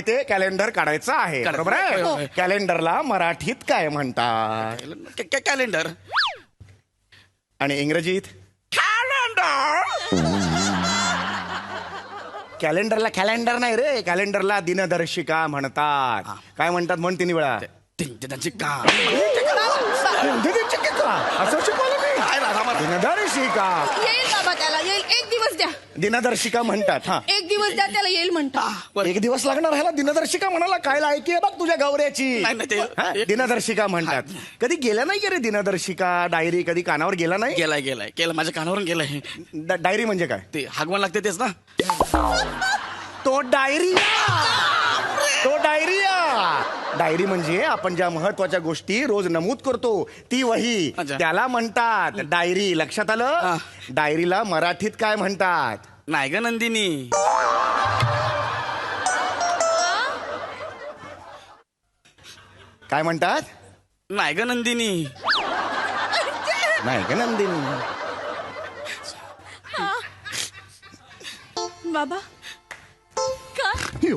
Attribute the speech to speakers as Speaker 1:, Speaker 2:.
Speaker 1: ते कॅलेंडर काढायचं आहे, बरोबर
Speaker 2: होय, होय.
Speaker 1: आहे. कॅलेंडरला मराठीत काय म्हणतात
Speaker 2: कॅलेंडर.
Speaker 1: आणि इंग्रजीत? कॅलेंडरला कॅलेंडर नाही रे, कॅलेंडरला दिनदर्शिका म्हणतात. काय म्हणतात म्हण 3 वेळा.
Speaker 2: दिनदर्शिका.
Speaker 1: असं शिकवलं मी.
Speaker 2: काय राधा मला?
Speaker 1: दिनदर्शिका.
Speaker 3: येईल बाबा त्याला, येईल. एक दिवस द्या,
Speaker 1: दिनदर्शिका म्हणतात. हा,
Speaker 3: एक दिवस द्या त्याला, येईल म्हणता.
Speaker 2: बरं.
Speaker 1: 1 दिवस लागणार ह्याला दिनदर्शिका म्हणाला. काय लायकी आहे बघ तुझ्या गौऱ्याची.
Speaker 2: नाही, नाही, ते-
Speaker 1: हा, दिनदर्शिका म्हणतात. कधी गेला नाही का रे दिनदर्शिका डायरी? कधी कानावर गेला नाही?
Speaker 2: गेलाय केलं माझ्या कानावरून गेलंय.
Speaker 1: डायरी म्हणजे काय?
Speaker 2: ते हागवण लागते तेच ना.
Speaker 1: तो डायरी म्हणजे आपण ज्या महत्वाच्या गोष्टी रोज नमूद करतो ती वही,
Speaker 2: अच्छा.
Speaker 1: त्याला म्हणतात डायरी. लक्षात
Speaker 2: हा.
Speaker 1: आलं? डायरीला मराठीत काय म्हणतात?
Speaker 2: नाही ग नंदिनी.
Speaker 1: काय म्हणतात?
Speaker 2: नाही ग नंदिनी.
Speaker 1: नाही का नंदिनी?
Speaker 3: बाबा का?
Speaker 1: यो,